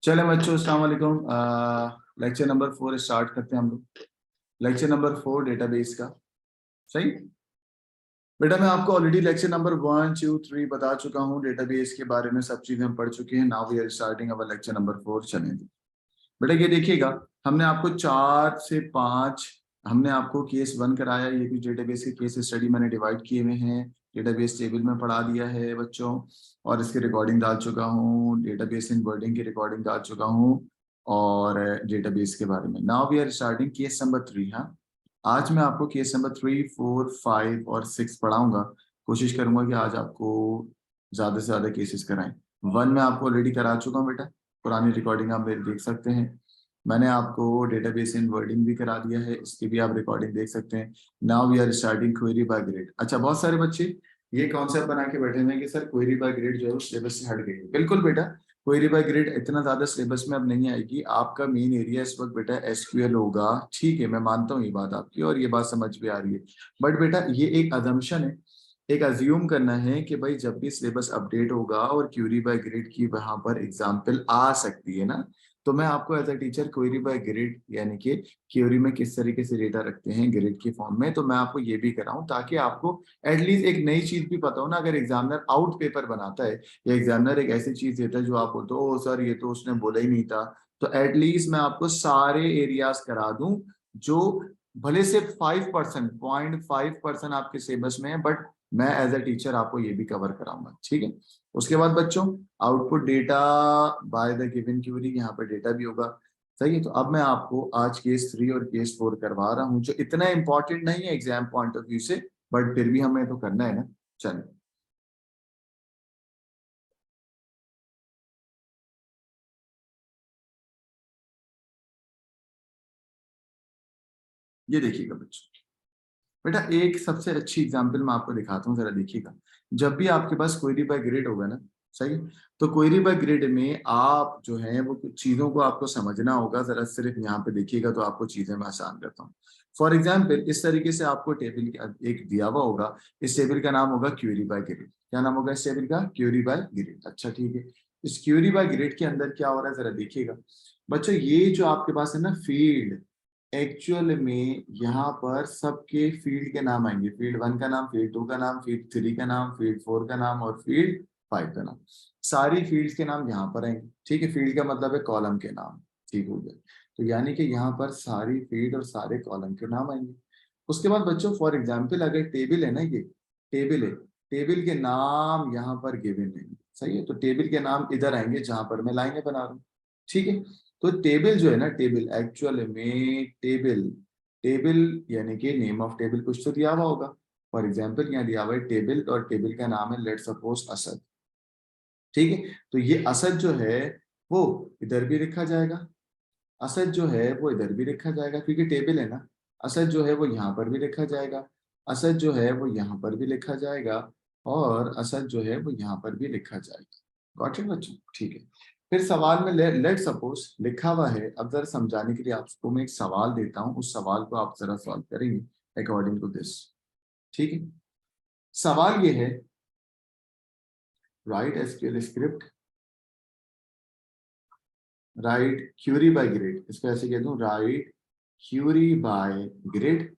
चले बच्चों, अस्सलाम वालेकुम। लेक्चर नंबर 4 स्टार्ट करते हैं हम लोग। लेक्चर नंबर 4 डेटाबेस का। सही बेटा, मैं आपको ऑलरेडी लेक्चर नंबर 1 2 3 बता चुका हूँ। डेटाबेस के बारे में सब चीजें हम पढ़ चुके हैं। Now we are starting our lecture number 4। चलेंगे बेटा, ये देखिएगा, हमने आपको 4 से 5 हमने आपको केस 1 कराया। ये भी डेटाबेस के केस स्टडी मैंने डिवाइड किए हुए हैं, डेटाबेस टेबल में पढ़ा दिया है बच्चों, और इसकी रिकॉर्डिंग डाल चुका हूँ। डेटाबेस इन वर्डिंग की रिकॉर्डिंग डाल चुका हूँ, और डेटाबेस के बारे में। Now we are starting case number 3। हाँ, आज मैं आपको केस नंबर 3 4 5 और 6 पढ़ाऊंगा। कोशिश करूंगा कि आज आपको ज्यादा से ज्यादा केसेस कराएं। 1 में आपको ऑलरेडी करा चुका हूँ बेटा, पुरानी रिकॉर्डिंग आप मेरी देख सकते हैं। मैंने आपको डेटाबेस इन वर्डिंग भी करा दिया है, इसकी भी आप रिकॉर्डिंग देख सकते हैं। Now we are starting query by grade. अच्छा, बहुत सारे बच्चे ये कॉन्सेप्ट बना के बैठे हैं कि सर क्वेरी बाय ग्रेड जो है सिलेबस से हट गई है। बिल्कुल बेटा, क्वेरी बाय ग्रेड इतना ज्यादा सिलेबस में अब नहीं आएगी। आपका मेन एरिया इस वक्त बेटा एसक्यूएल होगा। ठीक है, मैं मानता हूँ ये बात आपकी, और ये बात समझ भी आ रही है। बट बेटा, ये एक अजम्पशन है, एक अज्यूम करना है कि भाई जब भी सिलेबस अपडेट होगा और क्वेरी बाय ग्रेड की वहां पर एग्जाम्पल आ सकती है ना, तो मैं आपको as a teacher query by grade यानी कि क्वेरी में किस तरीके से डेटा रखते हैं ग्रेड के फॉर्म में, तो मैं आपको ये भी कराऊं ताकि आपको एटलीस्ट एक नई चीज भी पता हो ना। अगर एग्जामिनर आउट पेपर बनाता है या एग्जामिनर एक ऐसी चीज देता है जो आप बोलते हो ओ सर ये तो उसने बोला ही नहीं था, तो एटलीस्ट मैं आपको सारे एरियाज करा दूं जो भले से 5% 0.5% आपके सिलेबस में है, बट मैं एज अ टीचर आपको ये भी कवर कराऊंगा। ठीक है, उसके बाद बच्चों output data by the given query, यहाँ पर डेटा भी होगा। सही है, तो अब मैं आपको आज केस 3 और केस 4 करवा रहा हूँ, जो इतना इंपॉर्टेंट नहीं है एग्जाम पॉइंट ऑफ व्यू से, बट फिर भी हमें तो करना है ना। चलिए, ये देखिएगा बच्चों, बेटा एक सबसे अच्छी एग्जांपल मैं आपको दिखाता हूँ, जरा देखिएगा। जब भी आपके पास क्वेरी बाय ग्रेड होगा ना, सही, तो क्वेरी बाय ग्रेड में आप जो है वो कुछ चीजों को आपको समझना होगा। जरा सिर्फ यहाँ पे देखिएगा तो आपको चीजें मैं आसान करता हूँ। फॉर एग्जाम्पल, इस तरीके से आपको टेबल एक दिया हुआ होगा। इस टेबल का नाम होगा क्वेरी बाय ग्रेड। क्या नाम होगा इस टेबल का? Query by grade. अच्छा ठीक है, इस क्वेरी बाय ग्रेड के अंदर क्या हो रहा है जरा देखिएगा बच्चों। ये जो आपके पास है ना फील्ड, एक्चुअल में यहाँ पर सबके फील्ड के नाम आएंगे। फील्ड 1 का नाम, फील्ड 2 का नाम, फील्ड 3 का नाम, फील्ड 4 का नाम और फील्ड 5 का नाम। सारी फील्ड्स के नाम यहाँ पर आएंगे। ठीक है, फील्ड का मतलब है कॉलम के नाम। ठीक हो गया, तो यानी कि यहाँ पर सारी फील्ड और सारे कॉलम के नाम आएंगे। उसके बाद बच्चों फॉर एग्जाम्पल अगर टेबल है ना, ये टेबल है, टेबल के नाम यहाँ पर गिवन है। सही है, तो टेबल के नाम इधर आएंगे जहां पर मैं लाइनें बना रहा हूँ। ठीक है, तो टेबल जो है ना, टेबल एक्चुअल में टेबल, टेबल यानी कि नेम ऑफ टेबल कुछ तो दिया हुआ होगा। फॉर एग्जाम्पल यहाँ दिया हुआ है टेबल, और टेबल का नाम है लेट सपोज असद। ठीक है, तो ये असद जो है वो इधर भी लिखा जाएगा, असद जो है वो इधर भी लिखा जाएगा, क्योंकि टेबल है ना। असद जो है वो यहाँ पर भी लिखा जाएगा, असद जो है वो यहाँ पर भी लिखा जाएगा, और असद जो है वो यहाँ पर भी लिखा जाएगा। गॉट इट बच्चों? ठीक है, फिर सवाल में लेट सपोज लिखा हुआ है। अब जरा समझाने के लिए आपको मैं एक सवाल देता हूँ, उस सवाल को आप जरा सॉल्व करेंगे अकॉर्डिंग टू दिस। ठीक है, सवाल ये है, write SQL script, write query by grid. इसको ऐसे कह दूं, राइट क्यूरी बाय ग्रिड,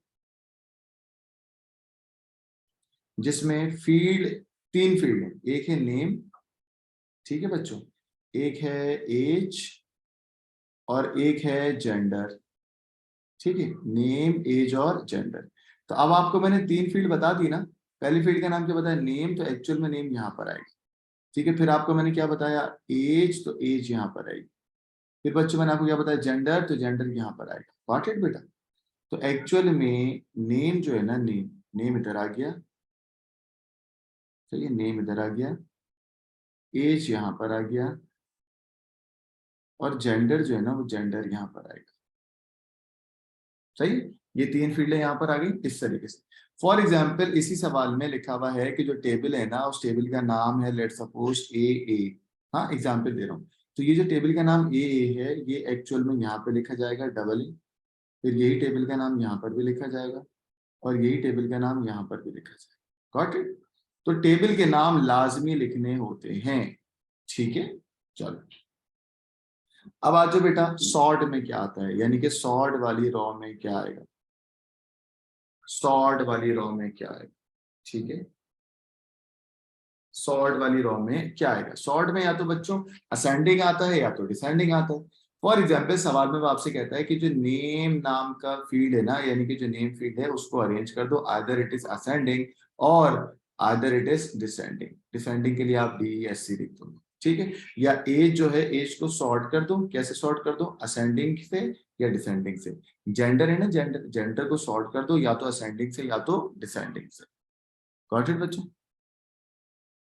जिसमें फील्ड, 3 फील्ड है। एक है नेम, ठीक है बच्चों, एक है एज, और एक है जेंडर। ठीक है, नेम एज और जेंडर। तो अब आपको मैंने 3 फील्ड बता दी ना। पहली फील्ड का नाम क्या बताया? नेम, तो एक्चुअल में नेम यहाँ पर आएगी। ठीक है, फिर आपको मैंने क्या बताया? एज, तो एज यहाँ पर आएगी। फिर बच्चों मैंने आपको क्या बताया? जेंडर, तो जेंडर यहाँ पर आएगा। गॉट इट बेटा? तो एक्चुअल में नेम जो है ना, नेम, नेम इधर आ गया। चलिए, नेम इधर आ गया, एज यहाँ पर आ गया, और जेंडर जो है ना वो जेंडर यहाँ पर आएगा। सही, ये 3 फील्ड यहाँ पर आ गई इस तरीके से। फॉर एग्जाम्पल इसी सवाल में लिखा हुआ है कि जो टेबल है ना, उस टेबल का नाम है लेट सपोज ए। हाँ, एग्जाम्पल दे रहा हूँ। तो ये जो टेबल का नाम ए है, ये एक्चुअल में यहाँ पे लिखा जाएगा डबल ए। फिर यही टेबल का नाम यहाँ पर भी लिखा जाएगा, और यही टेबल का नाम यहाँ पर भी लिखा जाएगा। Got it? तो टेबल के नाम लाजमी लिखने होते हैं। ठीक है, चलो अब आज बेटा सॉर्ट में क्या आता है, यानी कि सॉर्ट वाली रॉ में क्या आएगा, सॉर्ट वाली रॉ में क्या आएगा, ठीक है। सॉर्ट वाली रॉ में क्या आएगा, सॉर्ट में या तो बच्चों असेंडिंग आता है या तो डिसेंडिंग आता है। फॉर एग्जाम्पल सवाल में वो आपसे कहता है कि जो नेम नाम का फील्ड है ना, यानी कि जो नेम फील्ड है उसको अरेंज कर दो, आइदर इट इज असेंडिंग और either it is descending. Descending के लिए आप DESC लिख दो, ठीक है। या एज जो है, एज को सॉर्ट कर दो, कैसे सॉर्ट कर दो, असेंडिंग से या डिसेंडिंग से। जेंडर है ना, जेंडर, जेंडर को सॉर्ट कर दो या तो असेंडिंग से या तो डिसेंडिंग से। गॉट इट बच्चों,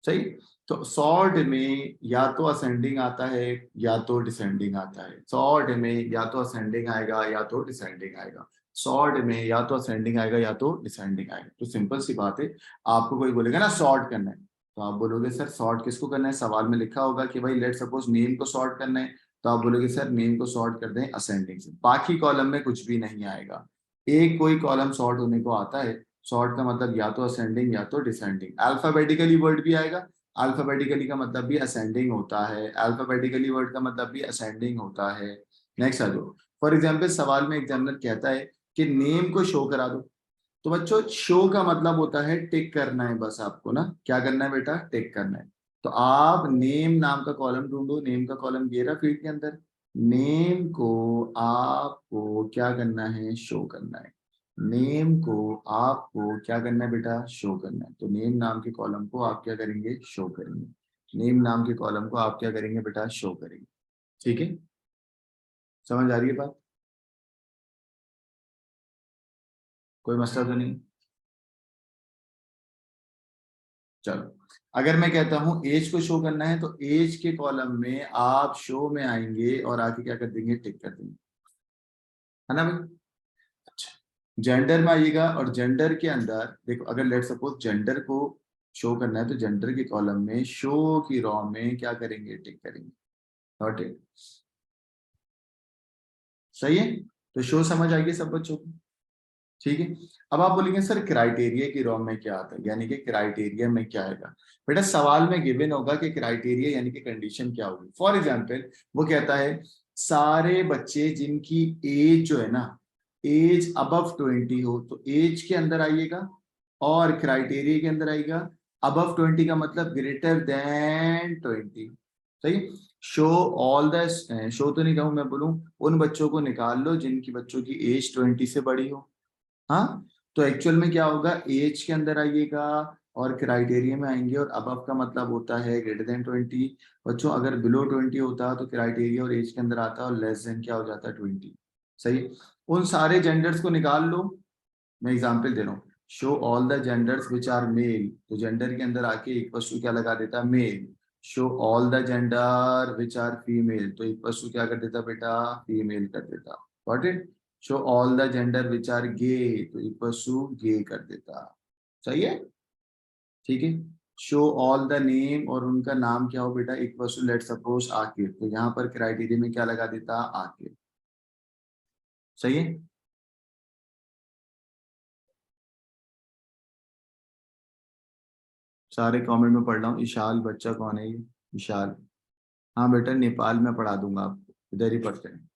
सही। तो सॉर्ट में या तो असेंडिंग आता है या तो डिसेंडिंग आता है, सॉर्ट में या तो असेंडिंग आएगा या तो डिसेंडिंग आएगा, सॉर्ट में या तो असेंडिंग आएगा या तो डिसेंडिंग आएगा। तो सिंपल सी बात है, आपको कोई बोलेगा ना सॉर्ट करना है, तो आप बोलोगे सर सॉर्ट किसको करना है, सवाल में लिखा होगा कि भाई लेट सपोज नेम को सॉर्ट करना है, तो आप बोलोगे सर नेम को सॉर्ट कर दें असेंडिंग से, बाकी कॉलम में कुछ भी नहीं आएगा। एक कोई कॉलम सॉर्ट होने को आता है, सॉर्ट का मतलब या तो असेंडिंग या तो डिसेंडिंग। अल्फाबेटिकली वर्ड भी आएगा, अल्फाबेटिकली का मतलब भी असेंडिंग होता है, अल्फाबेटिकली वर्ड का मतलब भी असेंडिंग होता है। नेक्स्ट आ जाओ, फॉर एग्जाम्पल सवाल में एग्जामिनर कहता है कि नेम को शो करा दो, तो बच्चों शो का मतलब होता है टिक करना है, बस आपको ना क्या करना है बेटा, टिक करना है। तो आप नेम नाम का कॉलम ढूंढो, नेम का कॉलम ये रहा फील्ड के अंदर, नेम को आपको क्या करना है, शो करना है। नेम को आपको क्या करना है बेटा, शो करना है। तो नेम नाम के कॉलम को आप क्या करेंगे, शो करेंगे। नेम नाम के कॉलम को आप क्या करेंगे बेटा, शो करेंगे, ठीक है। समझ आ रही है बात, कोई मसला तो नहीं। चलो, अगर मैं कहता हूं एज को शो करना है, तो एज के कॉलम में आप शो में आएंगे और आके क्या कर देंगे, टिक कर देंगे, है ना भाई। अच्छा, जेंडर में आइएगा और जेंडर के अंदर देखो, अगर लेट सपोज जेंडर को शो करना है, तो जेंडर के कॉलम में शो की रॉ में क्या करेंगे, टिक करेंगे। नॉट इट, सही है। तो शो समझ आएगी सब बच्चों को, ठीक है। अब आप बोलेंगे सर क्राइटेरिया की रॉ में क्या आता है, यानी कि क्राइटेरिया में क्या आएगा। बेटा सवाल में गिवन होगा कि क्राइटेरिया यानी कि कंडीशन क्या होगी। फॉर एग्जांपल वो कहता है सारे बच्चे जिनकी एज जो है ना, एज अबव 20 हो, तो एज के अंदर आइएगा और क्राइटेरिया के अंदर आएगा। अबव 20 का मतलब ग्रेटर देन 20, सही। शो ऑल द, शो तो नहीं कहूं मैं, बोलूं उन बच्चों को निकाल लो जिनकी बच्चों की एज 20 से बड़ी हो। हाँ, तो एक्चुअल में क्या होगा, एज के अंदर आइएगा और क्राइटेरिया में आएंगे, और अबव का मतलब होता है ग्रेटर देन 20। बच्चों अगर बिलो 20 होता तो क्राइटेरिया और एज के अंदर आता, और लेस देन क्या हो जाता, 20, सही। उन सारे जेंडर्स को निकाल लो, मैं एग्जांपल दे रहा हूँ। Show all the genders which are male, तो जेंडर के अंदर आके इक्वल टू क्या लगा देता, male. Show all the gender which are female, तो इक्वल टू क्या कर देता बेटा, फीमेल कर देता। Got it. Show all the gender which are gay, तो इक्वल टू गे कर देता, सही है, ठीक है। शो ऑल द नेम, और उनका नाम क्या हो बेटा, equal to let suppose Aqib, तो यहाँ पर क्राइटेरिया में क्या लगा देता, आकिब, सही है। सारे कमेंट में पढ़ रहा हूँ। विशाल बच्चा कौन है ये, विशाल, हाँ बेटा नेपाल में पढ़ा दूंगा आपको, इधर ही पढ़ते हैं,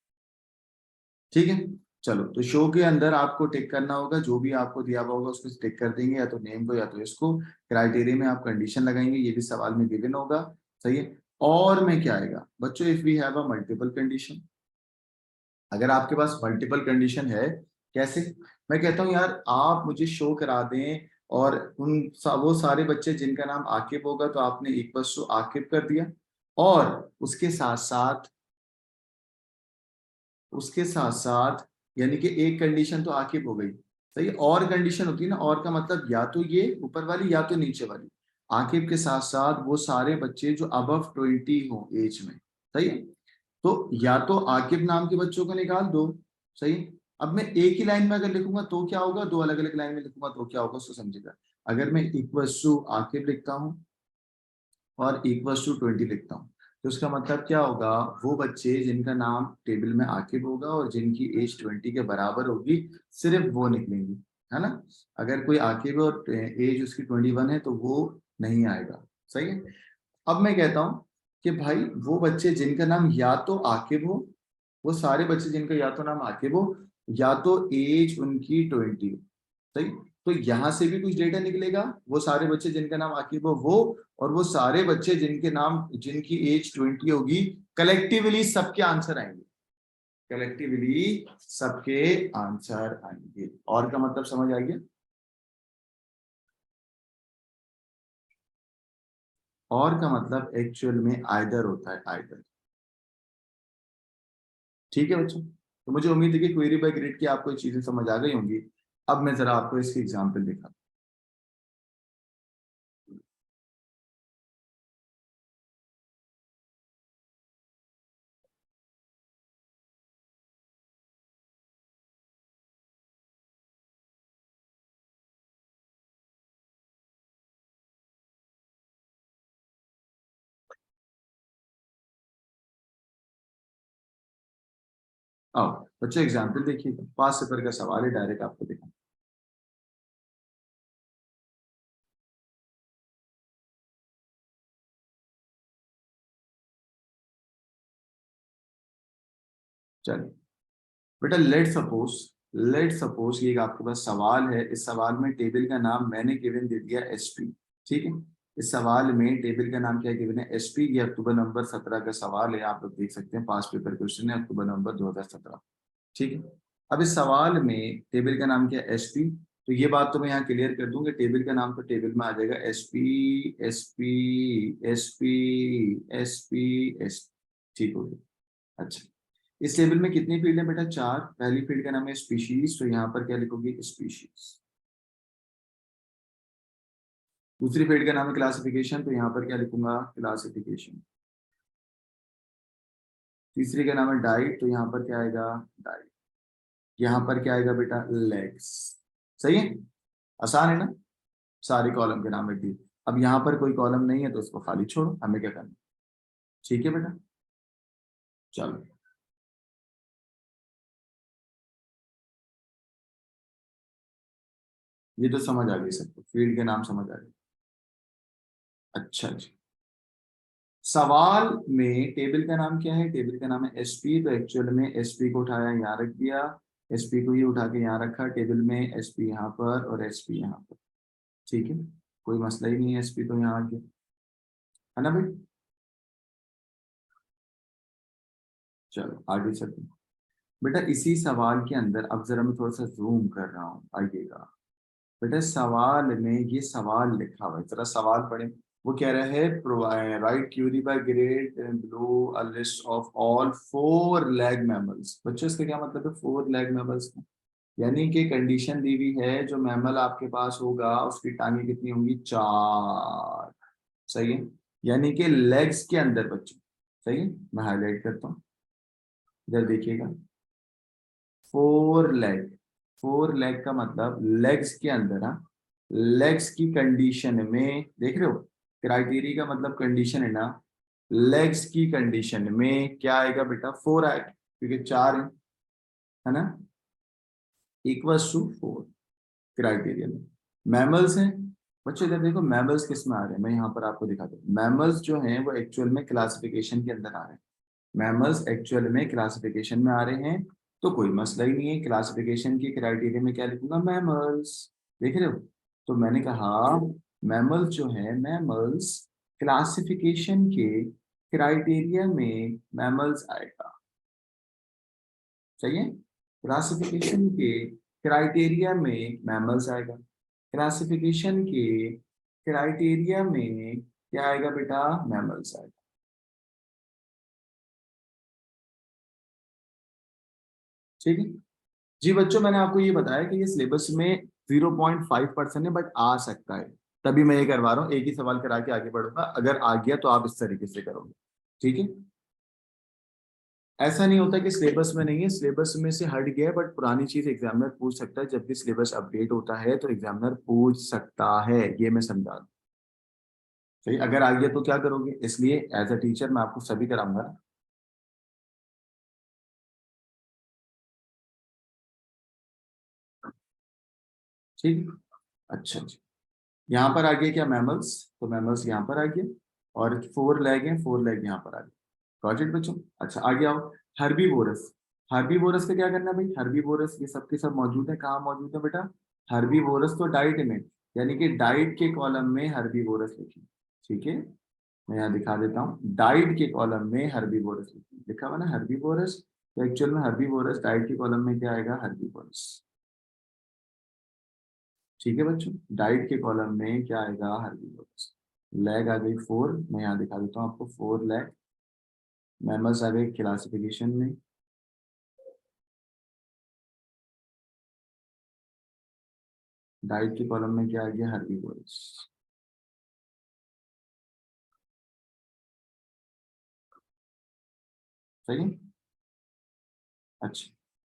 ठीक है। चलो, तो शो के अंदर आपको टिक करना होगा, जो भी आपको दिया हुआ होगा उसको टिक कर देंगे, या तो नेम को या तो इसको। क्राइटेरिया में आप कंडीशन लगाएंगे, ये भी सवाल में गिवन होगा, सही है। और में क्या आएगा बच्चों, if we have a multiple condition, अगर आपके पास मल्टीपल कंडीशन है, कैसे, मैं कहता हूँ यार आप मुझे शो करा दें, और वो सारे बच्चे जिनका नाम आकिब होगा, तो आपने इक्वल टू आकिब कर दिया, और उसके साथ साथ, उसके साथ साथ यानी कि एक कंडीशन तो आकिब हो गई, सही है। और कंडीशन होती है ना, और का मतलब या तो ये ऊपर वाली या तो नीचे वाली। आकिब के साथ साथ वो सारे बच्चे जो अबव 20 हो एज में, सही है। तो या तो आकिब नाम के बच्चों को निकाल दो, सही। अब मैं एक ही लाइन में अगर लिखूंगा तो क्या होगा, दो अलग अलग लाइन में लिखूंगा तो क्या होगा, उसको समझेगा। अगर मैं इक्वल टू आकिब लिखता हूँ और इक्वल टू 20 लिखता हूँ, तो उसका मतलब क्या होगा, वो बच्चे जिनका नाम टेबल में आकिब होगा और जिनकी एज 20 के बराबर होगी, सिर्फ वो निकलेंगी, है ना। अगर कोई आकिब है और एज उसकी 21 है, तो वो नहीं आएगा, सही है। अब मैं कहता हूँ कि भाई वो बच्चे जिनका नाम या तो आकिब हो, वो सारे बच्चे जिनका या तो नाम आकिब हो, या तो एज उनकी 20 हो। सही। तो यहां से भी कुछ डेटा निकलेगा, वो सारे बच्चे जिनका नाम आकिब हो वो, और वो सारे बच्चे जिनके नाम जिनकी एज 20 होगी, कलेक्टिवली सबके आंसर आएंगे। कलेक्टिवली सबके आंसर आएंगे। और का मतलब समझ आ गया? और का मतलब एक्चुअल में आइदर होता है, आइदर। ठीक है बच्चों, तो मुझे उम्मीद है कि क्वेरी बाय ग्रिड की आपको ये चीजें समझ आ गई होंगी। अब मैं जरा आपको इसकी एग्जाम्पल दिखा। आओ बच्चों, एग्जाम्पल देखिएगा, 5 पेपर का सवाल है, डायरेक्ट आपको दिखा। चलिए बेटा, लेट सपोज ये एक आपके पास सवाल है। इस सवाल में टेबल का नाम मैंने गिवन दे दिया एसपी। ठीक है। इस सवाल में टेबल का नाम क्या गिवन है? एसपी। ये अक्टूबर नवंबर 17 का सवाल है, आप लोग देख सकते हैं, 5 पेपर क्वेश्चन है, अक्टूबर नवंबर 2017। ठीक है। अब इस सवाल में टेबल का नाम क्या है? एसपी। तो ये बात तो मैं यहाँ क्लियर कर दूं कि टेबल का नाम तो टेबल में आ जाएगा SP SP SP SP S. ठीक हो गया। अच्छा, इस टेबल में कितनी फील्ड है बेटा? 4। पहली फील्ड का नाम है स्पीशीज, तो यहाँ पर क्या लिखोगे? स्पीशीज। दूसरी फील्ड का नाम है क्लासिफिकेशन, तो यहाँ पर क्या लिखूंगा? क्लासिफिकेशन। तीसरी का नाम है डाइट, तो यहाँ पर क्या आएगा? डाइट। यहाँ पर क्या आएगा बेटा? लेग्स। सही है, आसान है ना? सारे कॉलम के नाम लिख दिए। अब यहाँ पर कोई कॉलम नहीं है तो उसको खाली छोड़ो, हमें क्या करना। ठीक है बेटा, चलो। ये तो समझ आ गई सबको, फील्ड के नाम समझ आ गए। अच्छा जी। सवाल में टेबल का नाम क्या है? टेबल का नाम है एसपी, तो एक्चुअल में एसपी को उठाया यहाँ रख दिया, एसपी को ही उठा के यहाँ रखा टेबल में, एसपी यहाँ पर और एसपी यहाँ पर। ठीक है, कोई मसला ही नहीं है, एसपी तो यहाँ आ गया, है ना भाई? चलो आगे चलते हैं। बेटा इसी सवाल के अंदर अब जरा मैं थोड़ा सा जूम कर रहा हूँ, आइएगा। बेटा सवाल में ये सवाल लिखा हुआ है, जरा सवाल पढ़े। वो कह रहा है provide write query by grade below a list of all 4 leg mammals. बच्चों इसका क्या मतलब है? 4 लेग मैमल्स, यानी कि कंडीशन दी हुई है जो मैमल आपके पास होगा उसकी टांगे कितनी होंगी? 4। सही है, यानी कि लेग्स के अंदर बच्चों। सही है, मैं हाईलाइट करता हूँ, इधर देखिएगा। 4 लेग, 4 लेग का मतलब लेग्स के अंदर, हाँ, लेग्स की कंडीशन में देख रहे हो? क्राइटेरिया का मतलब कंडीशन है ना, लेग्स की कंडीशन में क्या आएगा बेटा? 4 आएगा, क्योंकि 4 है ना, इक्वल्स टू 4 क्राइटेरिया में। मैमल्स हैं बच्चों, इधर देखो मैमल्स किस में आ रहे हैं, मैं यहाँ पर आपको दिखाता हूँ। मैमल्स जो हैं वो एक्चुअल में क्लासिफिकेशन के अंदर आ रहे हैं। मैमल्स एक्चुअल में क्लासिफिकेशन में आ रहे हैं, तो कोई मसला ही नहीं है। क्लासिफिकेशन की क्राइटेरिया में क्या लिखूंगा? मैमल्स। देख रहे हो? तो मैंने कहा मैमल्स जो है, मैमल्स क्लासिफिकेशन के क्राइटेरिया में मैमल्स आएगा। सही है, क्लासिफिकेशन के क्राइटेरिया में मैमल्स आएगा। क्लासिफिकेशन के क्राइटेरिया में क्या आएगा बेटा? मैमल्स आएगा। ठीक है जी बच्चों, मैंने आपको ये बताया कि ये सिलेबस में 0.5% है, बट आ सकता है, तभी मैं ये करवा रहा हूँ, एक ही सवाल करा के आगे बढ़ूंगा। अगर आ गया तो आप इस तरीके से करोगे। ठीक है, ऐसा नहीं होता कि सिलेबस में नहीं है, सिलेबस में से हट गया है, बट पुरानी चीज एग्जामिनर पूछ सकता है। जब भी सिलेबस अपडेट होता है तो एग्जामिनर पूछ सकता है, ये मैं समझा दूं। सही, अगर आ गया तो क्या करोगे? इसलिए एज अ टीचर मैं आपको सभी कराऊंगा ना। ठीक है, अच्छा जी। यहाँ पर आ गया क्या? मैमल्स, तो मैमल्स यहाँ पर आ गया। और 4 लैग है, 4 लैग यहाँ पर आ गए। प्रोजेक्ट बच्चों। अच्छा आगे आओ, हर्बीवोरस। हर्बीवोरस का क्या करना है भाई, हर्बीवोरस ये सबके सब मौजूद है, कहाँ मौजूद है बेटा, हर्बीवोरस तो डाइट में, यानी कि डाइट के कॉलम में हर्बीवोरस लिखिए। ठीक है, मैं यहाँ दिखा देता हूँ, डाइट के कॉलम में हर्बीवोरस लिखिए, लिखा हुआ ना हर्बीवोरस, तो एक्चुअल में हर्बीवोरस डाइट के कॉलम में क्या आएगा, हर्बीवोरस। ठीक है बच्चों, डाइट के कॉलम में क्या आएगा, हर्बीवोरस। लैग आ गई 4, मैं यहाँ दिखा देता हूँ आपको, 4 लैग। मैमल्स आ गए क्लासिफिकेशन में, डाइट के कॉलम में क्या आ गया, हर्बीवोरस। सही है? अच्छा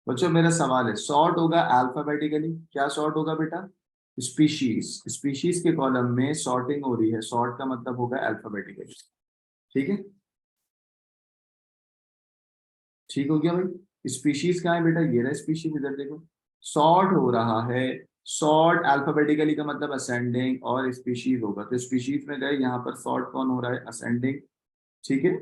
बच्चों, मेरा सवाल है, सॉर्ट होगा अल्फाबेटिकली, क्या सॉर्ट होगा बेटा, स्पीशीज, स्पीशीज के कॉलम में सॉर्टिंग हो रही है, सॉर्ट का मतलब होगा अल्फाबेटिकली। ठीक है, ठीक हो गया भाई। स्पीशीज कहाँ है बेटा, ये रहा स्पीशीज, इधर देखो, सॉर्ट हो रहा है, सॉर्ट अल्फाबेटिकली का मतलब असेंडिंग, और स्पीशीज होगा तो स्पीशीज में गए, यहाँ पर सॉर्ट कौन हो रहा है, असेंडिंग। ठीक है,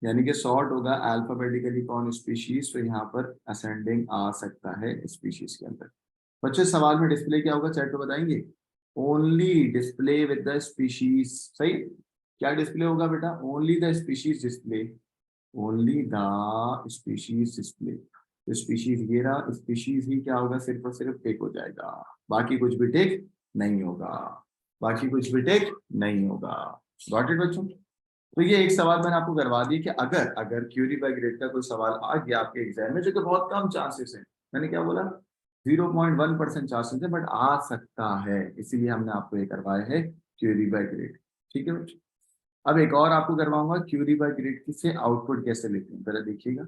यानी कि सॉर्ट होगा अल्फाबेटिकली कौन, स्पीशीज, तो यहाँ पर असेंडिंग आ सकता है स्पीशीज के अंदर। बच्चे सवाल में डिस्प्ले क्या होगा, चैट पे बताएंगे, only display with the species. सही, क्या डिस्प्ले होगा बेटा, only the species display, only the species display. तो स्पीशीज ये रहा, स्पीशीज ही क्या होगा, सिर्फ और सिर्फ टिक हो जाएगा, बाकी कुछ भी टिक नहीं होगा, बाकी कुछ भी टिक नहीं होगा। गॉट इट बच्चों। तो ये एक सवाल मैंने आपको करवा दिया कि अगर अगर क्यूरी बाय ग्रेड का कोई सवाल आ गया आपके एग्जाम में, जो कि बहुत कम चांसेस है, मैंने क्या बोला, 0.1% चांसेस है, बट आ सकता है, इसीलिए हमने आपको ये करवाया है क्यूरी बाय ग्रेड। ठीक है बच्चों, अब एक और आपको करवाऊंगा, क्यूरी बाय ग्रेड की से आउटपुट कैसे लेते हैं, जरा देखिएगा।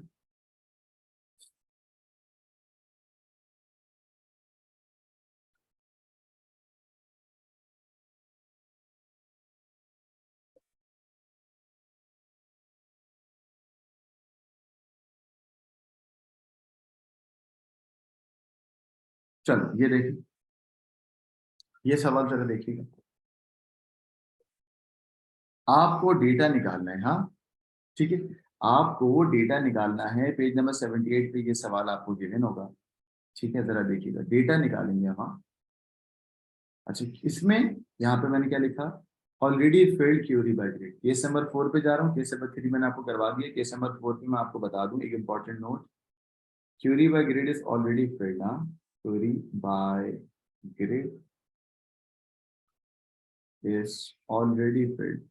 चलो ये देखिए, ये सवाल जरा देखिएगा, आपको डेटा निकालना है, हाँ ठीक है, आपको डेटा निकालना है, पेज नंबर 78 पे ये सवाल आपको गिवन होगा। ठीक है, जरा देखिएगा, डेटा निकालेंगे हम, हाँ। अच्छा इसमें, यहाँ पे मैंने क्या लिखा, already failed query by grade, case number 4 पे जा रहा हूँ, केस नंबर 3 मैंने आपको करवा दिया, केस नंबर 4 पे मैं आपको बता दूं एक important note, query by grade is already failed, हाँ, query by grade is already failed.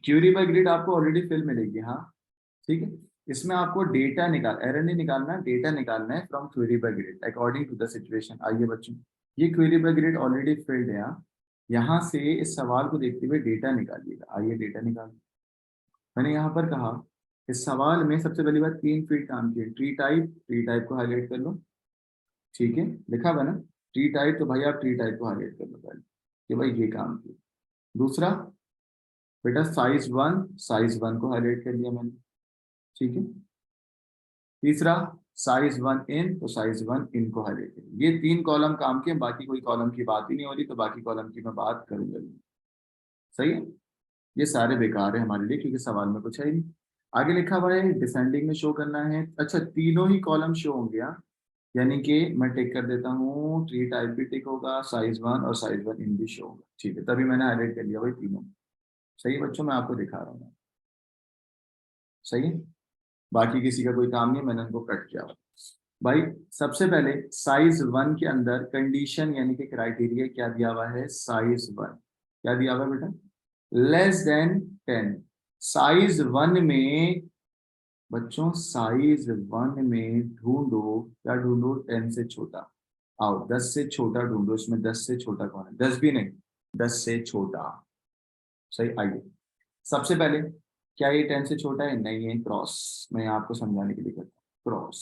Query by grade आपको ऑलरेडी फेल मिलेगी, हाँ ठीक है। इसमें आपको डेटा निकाल, एरर नहीं निकालना, डेटा निकालना है from query by grade according to the situation. आइए बच्चों, ये query by grade already filled है, यहाँ से इस सवाल को देखते हुए डेटा निकालिएगा। आइए डेटा निकाल, मैंने यहाँ पर कहा, इस सवाल में सबसे पहली बात 3 फील्ड काम की है, ट्री टाइप, ट्री टाइप को हाईलाइट कर लो। ठीक है, लिखा हुआ ना ट्री टाइप, तो भाई आप ट्री टाइप को हाईलाइट कर लो पहले, कि भाई ये काम किया। दूसरा बेटा साइज 1, साइज 1 को हाईलाइट कर दिया मैंने। ठीक है, तीसरा साइज 1 इन, तो साइज 1 इन को हाईलाइट करें, ये 3 कॉलम काम के, बाकी कोई कॉलम की बात ही नहीं हो रही, तो बाकी कॉलम की मैं बात करूंगा नहीं। सही है, ये सारे बेकार है हमारे लिए, क्योंकि सवाल में कुछ है ही नहीं। आगे लिखा हुआ है डिसेंडिंग में शो करना है, अच्छा तीनों ही कॉलम शो होंगे, हाँ। यानी कि मैं टिक कर देता हूँ, ट्री टाइप भी टिक होगा, साइज 1 और साइज 1 इन भी शो होगा। ठीक है, तभी मैंने हाईलाइट कर दिया भाई तीनों। सही है बच्चों, मैं आपको दिखा रहा हूँ। सही है, बाकी किसी का कोई काम नहीं, मैंने उनको कट किया भाई। सबसे पहले साइज 1 के अंदर कंडीशन यानी कि क्राइटेरिया क्या दिया हुआ है, साइज 1 क्या दिया हुआ है बेटा, लेस देन 10। साइज 1 में बच्चों, साइज 1 में ढूंढो, क्या ढूंढो, 10 से छोटा, आओ 10 से छोटा ढूंढो, इसमें 10 से छोटा कौन है, 10 भी नहीं, 10 से छोटा। सही, आइए सबसे पहले, क्या ये 10 से छोटा है, नहीं है, क्रॉस, मैं आपको समझाने के लिए करता हूँ क्रॉस।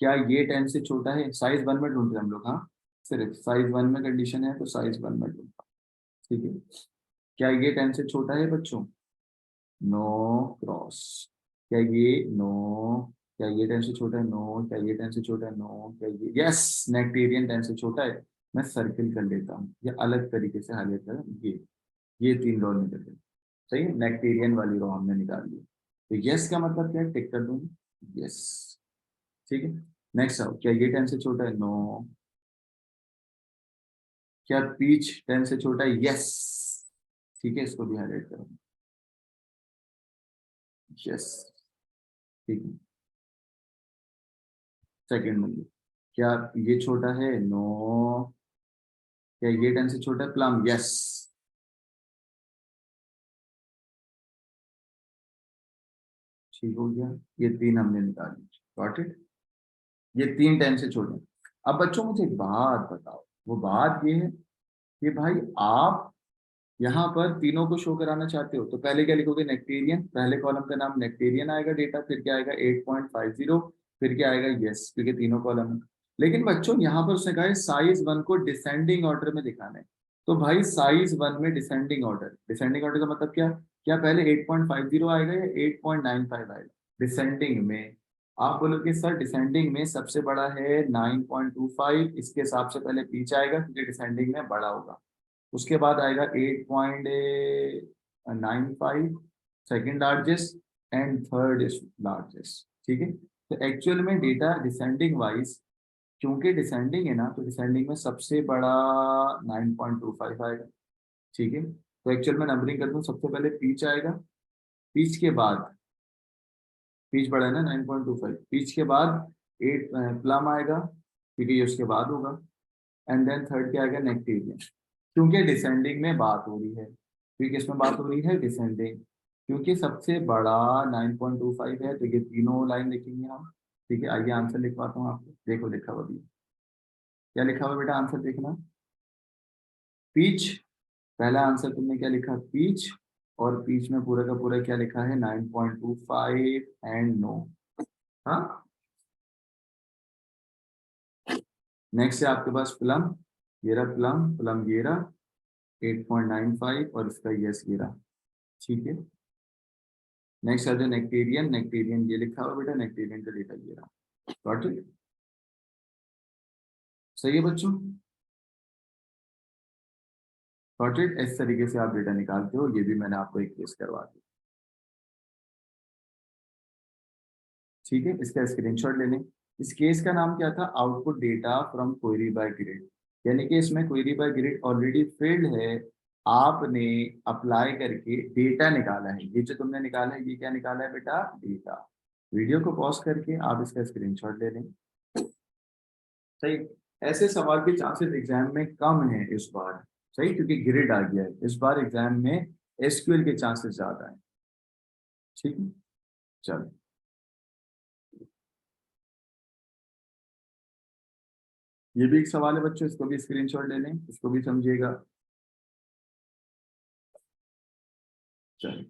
क्या ये 10 से छोटा है, साइज 1 में ढूंढते हैं हम लोग, हाँ सिर्फ साइज 1 में कंडीशन है, तो साइज 1 में ढूंढता। ठीक है, क्या ये 10 से छोटा है बच्चों, नो क्रॉस, क्या ये नो, क्या ये 10 से छोटा है, नो, क्या ये 10 से छोटा है, नो, क्या ये, यस नेक्टेरियन 10 से छोटा है। मैं सर्किल कर लेता हूँ या अलग तरीके से हाईलाइट कर, ये 3 रो निकल गए। सही है, नेक्टेरियन वाली रो हमने निकाल ली। तो यस का मतलब क्या है, टिक कर दूंगी यस। ठीक है, नेक्स्ट आओ, क्या ये 10 से छोटा है, नो, क्या पीच 10 से छोटा है, यस। ठीक है, इसको भी हाईलाइट करो, यस। ठीक है, सेकेंड नंबर, क्या ये छोटा है, नो, क्या ये 10 से छोटा है, प्लम, यस। ठीक हो गया, ये 3 हमने निकाली, गॉट इट। ये 3 10 से छोटे हैं। अब बच्चों मुझे एक बात बताओ, वो बात ये है कि भाई आप यहाँ पर तीनों को शो कराना चाहते हो, तो पहले क्या लिखोगे, नेक्टेरियन, पहले कॉलम का नाम नेक्टेरियन आएगा डेटा, फिर क्या आएगा 8.50, फिर क्या आएगा यस, क्योंकि तीनों कॉलम है। लेकिन बच्चों यहाँ पर उसने कहा है साइज 1 को डिसेंडिंग ऑर्डर में दिखाना है। तो भाई साइज 1 में डिसेंडिंग ऑर्डर, डिसेंडिंग ऑर्डर का मतलब क्या, क्या पहले 8.50 आएगा या 8.95 आएगा डिसेंडिंग में। आप बोलोगे सर डिसेंडिंग में सबसे बड़ा है 9.25, इसके हिसाब से पहले पीछे आएगा क्योंकि डिसेंडिंग में बड़ा होगा। उसके बाद आएगा 8.95, second largest, and third largest. ठीक है, तो एक्चुअल में डेटा डिसेंडिंग वाइज, क्योंकि डिसेंडिंग है ना, तो डिसेंडिंग में सबसे बड़ा 9.25 आएगा। ठीक है, तो एक्चुअल में नंबरिंग कर दूं, सबसे पहले पीच आएगा, पीच के बाद, पीच बड़ा है ना 9.25, पीच के बाद 8 प्लम आएगा, क्योंकि ये उसके बाद होगा, एंड देन थर्ड क्या आएगा, नेक्टेरियन। क्योंकि डिसेंडिंग में बात हो रही है, क्योंकि इसमें बात हो रही है डिसेंडिंग, क्योंकि सबसे बड़ा 9.25 है, तो ये तीनों लाइन लिखेंगे हम। ठीक है, आइए आंसर लिखवाता हूँ आपको, देखो लिखा हुआ भी, क्या लिखा हुआ बेटा, आंसर देखना, पीच, पहला आंसर तुमने क्या लिखा, पीच, और पीच में पूरा का पूरा क्या लिखा है, 9.25 एंड नो। हाँ, नेक्स्ट है आपके पास प्लम, ये रहा प्लम, प्लम ये रहा 8.95, और इसका यस ये रहा। ठीक है, नेक्स्ट आ जाए नेक्टेरियन, नेक्टेरियन ये लिखा हुआ बेटा, नेक्टेरियन का डेटा ये रहा, गॉट इट। सही है बच्चों, गॉट इट। इस तरीके से आप डेटा निकालते हो, ये भी मैंने आपको एक केस करवा दिया। ठीक है, इसका स्क्रीनशॉट ले लें। इस केस का नाम क्या था, output data from query by grid, यानी कि इसमें query by grid already filled है, आपने अप्लाई करके डेटा निकाला है। ये जो तुमने निकाला है, ये क्या निकाला है बेटा, डेटा। वीडियो को पॉज करके आप इसका स्क्रीनशॉट ले लें। सही, ऐसे सवाल के चांसेस एग्जाम में कम है इस बार, सही, क्योंकि ग्रिड आ गया है इस बार एग्जाम में, एसक्यूएल के चांसेस ज्यादा है। ठीक है, चलो, ये भी एक सवाल है बच्चों, इसको भी स्क्रीनशॉट ले लें, इसको भी समझिएगा। चलो,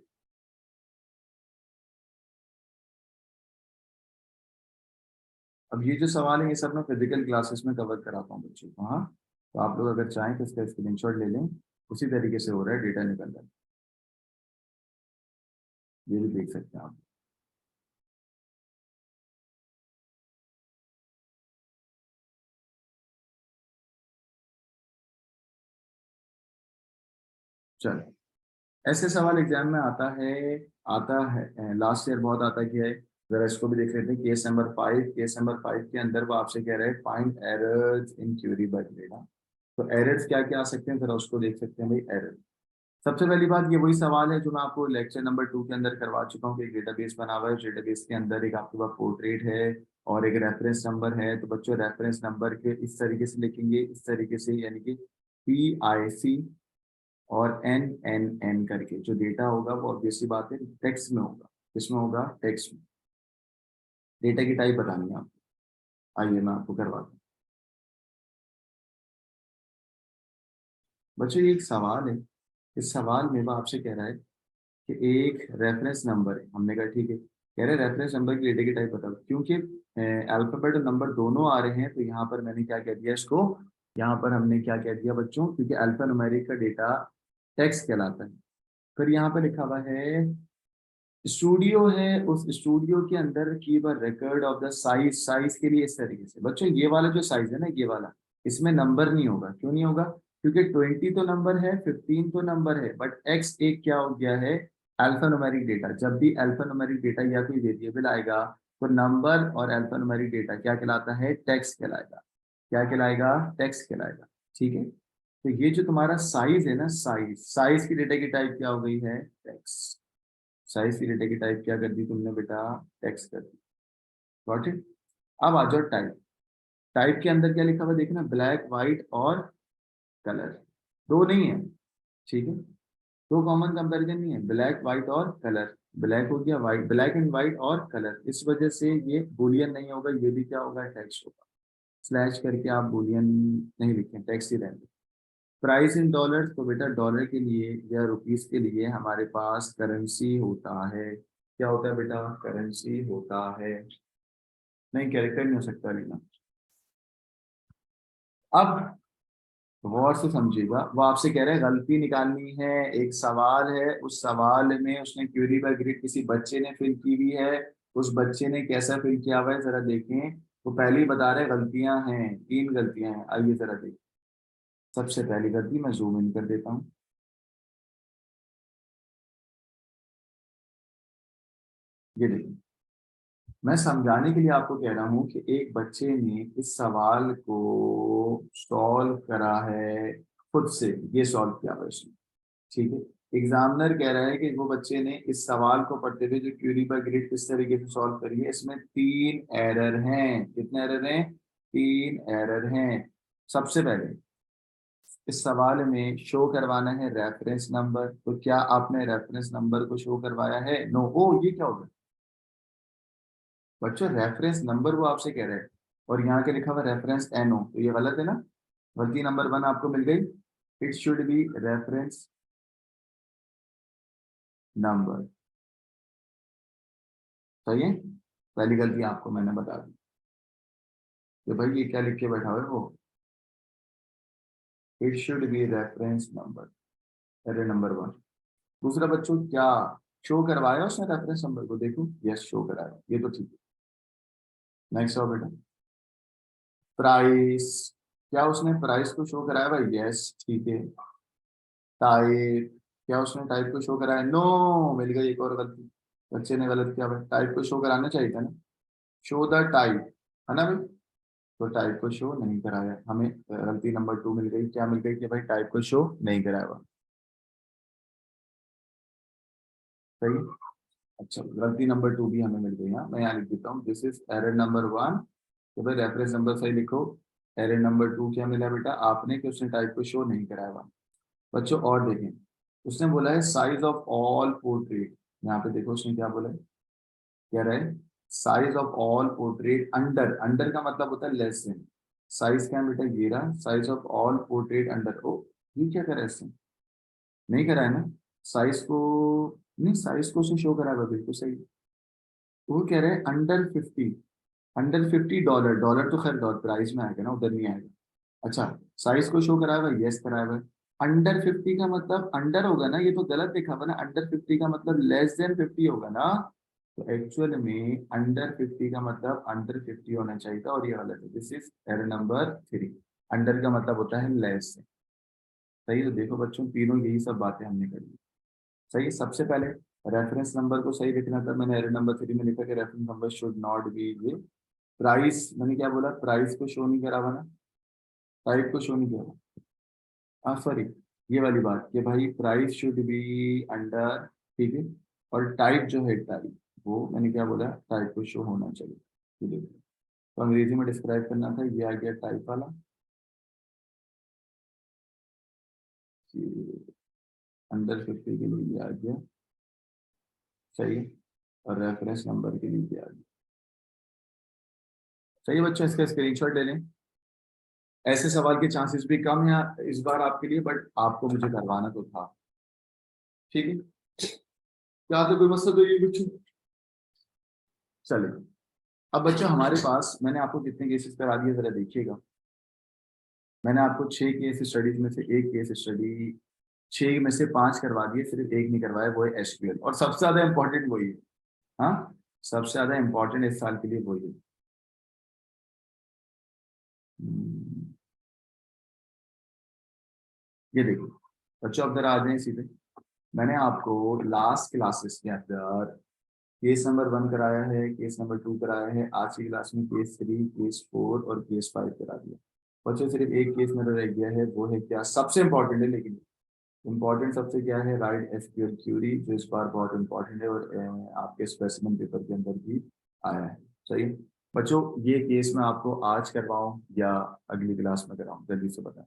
अब ये जो सवाल है ये सब मैं फिजिकल क्लासेस में कवर कराता हूँ बच्चों को, हाँ। तो आप लोग अगर चाहें तो इसका स्क्रीनशॉट ले लें, उसी तरीके से हो रहा है, डेटा निकल रहा है, ये भी देख सकते हैं आप। चलो, ऐसे सवाल एग्जाम में आता है लास्ट ईयर बहुत आता गया है। जरा इसको भी देख लेते हैं, केस नंबर 5 के अंदर वो आपसे कह रहे हैं find errors in query by data. तो एरर्स क्या क्या आ सकते हैं, जरा उसको देख सकते हैं भाई। एरर, सबसे पहली बात, ये वही सवाल है जो मैं आपको लेक्चर नंबर 2 के अंदर करवा चुका हूँ कि एक डेटाबेस बना हुआ है, डेटाबेस के अंदर एक आपके पास पोर्ट्रेट है और एक रेफरेंस नंबर है। तो बच्चों रेफरेंस नंबर के इस तरीके से लिखेंगे, इस तरीके से, यानी कि PIC और NNN करके, जो डेटा होगा वो ऑब्वियसली बात है टेक्स्ट में होगा, किसमें होगा, टेक्स्ट में। डेटा की टाइप बतानी है आपको, आइए मैं आपको करवाता हूँ। बच्चों ये एक सवाल है, इस सवाल में वो आपसे कह रहा है कि एक रेफरेंस नंबर है, हमने कहा ठीक है, कह रहे रेफरेंस नंबर की डेटा की टाइप बताओ, क्योंकि अल्फाबेट और नंबर दोनों आ रहे हैं, तो यहाँ पर मैंने क्या कह दिया इसको, यहाँ पर हमने क्या कह दिया बच्चों, क्योंकि अल्फा न्यूमेरिक का डेटा टेक्स्ट कहलाता है। फिर यहाँ पे लिखा हुआ है स्टूडियो है, उस स्टूडियो के अंदर keep a record of the size. Size के लिए इस तरीके से बच्चों, ये वाला जो साइज है ना, ये वाला, इसमें नंबर नहीं होगा। क्यों नहीं होगा? क्योंकि 20 तो नंबर है, 15 तो नंबर है, बट एक्स एक क्या हो गया है? Alphanumeric data. जब भी अल्फान्यूमेरिक डेटा या कोई वेरिएबल आएगा तो नंबर और अल्फान्यूमेरिक डेटा क्या कहलाता है? टेक्स्ट कहलाएगा। क्या कहलाएगा? टेक्स्ट कहलाएगा। ठीक है, तो ये जो तुम्हारा साइज है ना, साइज, साइज की डेटा की टाइप क्या हो गई है? टेक्स्ट। साइज की डेटा की टाइप क्या कर दी तुमने बेटा? टेक्स्ट कर दी। Got it? अब आ जाओ टाइप। टाइप के अंदर क्या लिखा हुआ देखना, ब्लैक व्हाइट और कलर। दो नहीं है, ठीक है, दो कॉमन कंपैरिजन नहीं है, ब्लैक व्हाइट और कलर। ब्लैक हो गया, व्हाइट, ब्लैक एंड व्हाइट और कलर। इस वजह से ये बुलियन नहीं होगा, ये भी क्या होगा? टेक्स्ट होगा। स्लैश करके आप बुलियन नहीं लिखें, टेक्स्ट ही रहेंगे। प्राइस इन डॉलर, तो बेटा डॉलर के लिए या रुपीस के लिए हमारे पास करेंसी होता है। क्या होता है बेटा? करेंसी होता है। नहीं, कैरेक्टर नहीं हो सकता लेना। अब गौर से समझिएगा, वो आपसे कह रहे हैं गलती निकालनी है। एक सवाल है, उस सवाल में उसने क्यूरी बाय ग्रिड किसी बच्चे ने फिल की हुई है। उस बच्चे ने कैसा फिल किया हुआ है जरा देखें। तो पहले ही बता रहे गलतियां हैं, 3 गलतियां हैं। आइए जरा देखें। सबसे पहली गलती, मैं जूम इन कर देता हूँ, ये देखिए। मैं समझाने के लिए आपको कह रहा हूं कि एक बच्चे ने इस सवाल को सॉल्व करा है खुद से। ये सॉल्व किया हुआ इसने, ठीक है। एग्जामिनर कह रहा है कि वो बच्चे ने इस सवाल को पढ़ते हुए जो क्यूरी बाय ग्रिड किस तरीके से सॉल्व करी है, इसमें 3 एरर हैं। कितने एरर हैं? 3 एरर हैं। सबसे पहले इस सवाल में शो करवाना है रेफरेंस नंबर। तो क्या आपने रेफरेंस नंबर को शो करवाया है? नो। ओ, ये क्या होगा बच्चों? रेफरेंस नंबर वो आपसे कह रहे हैं और यहाँ के लिखा हुआ रेफरेंस एनओ, तो ये गलत है ना। गलती नंबर 1 आपको मिल गई। It should be reference number. सही है, पहली गलती आपको मैंने बता दी कि भाई ये क्या लिख के बैठा हुआ है वो। It should be reference number, error number 1। दूसरा बच्चों, क्या शो करवाया उसने रेफरेंस नंबर को? देखो, यस शो कराया, ये तो ठीक है। नेक्स्ट आओ बेटा, प्राइस। क्या उसने प्राइस को शो कराया? भाई यस, ठीक है। टाइप, क्या उसने टाइप को शो कराया? नो। मिल गई एक और गलती, बच्चे ने गलत किया भाई। टाइप को शो कराना चाहिए था ना, शो द टाइप, है ना भाई। तो टाइप को शो नहीं कराया, हमें गलती नंबर 2 मिल गई। क्या मिल गई? कि भाई टाइप को शो नहीं कराया हुआ। सही है? अच्छा, गलती नंबर 2 भी हमें मिल गई। हाँ, मैं यहाँ लिख देता हूँ, दिस इज एरर नंबर 1। तो भाई रेफरेंस नंबर सही लिखो। एरर नंबर 2 क्या मिला बेटा आपने? कि उसने टाइप को शो नहीं कराया हुआ। बच्चों और देखें, उसने बोला है साइज ऑफ ऑल पोर्ट्रेट। यहाँ पे देखो उसने क्या बोला है, कह रहा है size of all portrait under. Under का मतलब होता है लेस देन। साइज क्या है बेटा? ये रहा, size of all portrait under. ओ, ये क्या करा है इसने? नहीं करा है ना साइज को? नहीं, साइज को उसने शो करा है, बिल्कुल सही। वो कह रहे हैं अंडर 50। Under 50 dollar. डॉलर तो खैर डॉलर प्राइस में आएगा ना, उधर नहीं आएगा। अच्छा, साइज को शो कराया हुआ, यस कराया हुआ। अंडर 50 का मतलब अंडर होगा ना, ये तो गलत लिखा हुआ ना। अंडर 50 का मतलब लेस देन 50 होगा ना। तो एक्चुअल में अंडर 50 का मतलब अंडर 50 होना चाहिए था, और ये गलत है। This is error number 3। Under का मतलब होता है लेस। सही है, तो देखो बच्चों, तीनों यही सब बातें हमने करी। सही है। सबसे पहले रेफरेंस नंबर को सही लिखना था। मैंने एरर नंबर 3 में लिखा कि reference number should not be ये। प्राइस, मैंने क्या बोला? प्राइस को शो नहीं करा हुआ ना, टाइप को शो नहीं किया। हाँ सॉरी, ये वाली बात कि भाई प्राइस शुड बी अंडर, ठीक है। और टाइप जो है टाइप, वो मैंने क्या बोला? टाइप को शो होना चाहिए। ये देखो, तो अंग्रेजी में डिस्क्राइब करना था, ये आ गया टाइप वाला। अंडर 50 के लिए ये आ गया, सही है। और रेफरेंस नंबर के लिए ये आ गया। सही है बच्चों, इसका स्क्रीनशॉट ले लें। ऐसे सवाल के चांसेस भी कम है इस बार आपके लिए, बट आपको मुझे करवाना तो था। ठीक है, क्या तो कोई मसला तो ये बच्चों? चलिए, अब बच्चों हमारे पास मैंने आपको कितने केसेस करा दिए जरा देखिएगा। मैंने आपको 6 केस स्टडीज में से एक केस स्टडी 6 में से 5 करवा दिए, सिर्फ एक नहीं करवाया, वो है एसक्यूएल। और सबसे ज्यादा इंपॉर्टेंट वही है। हाँ, सबसे ज्यादा इंपॉर्टेंट इस साल के लिए वही है। हम्म, ये देखो बच्चों, अब जरा आ जाए सीधे। मैंने आपको लास्ट क्लासेस के अंदर केस नंबर 1 कराया है, केस नंबर 2 कराया है, आज की क्लास में केस 3, केस 4 और केस 5 करा दिया। बच्चों सिर्फ एक केस मेरा रह गया है, वो है क्या, सबसे इंपॉर्टेंट है, लेकिन इंपॉर्टेंट सबसे क्या है, राइट एसक्यूएल क्यूरी, जो इस बार बहुत इंपॉर्टेंट है और आपके स्पेसिमेन पेपर के अंदर भी आया है। सही है बच्चों, ये केस मैं आपको आज करवाऊं या अगली क्लास में कराऊं, जल्दी से बताएं।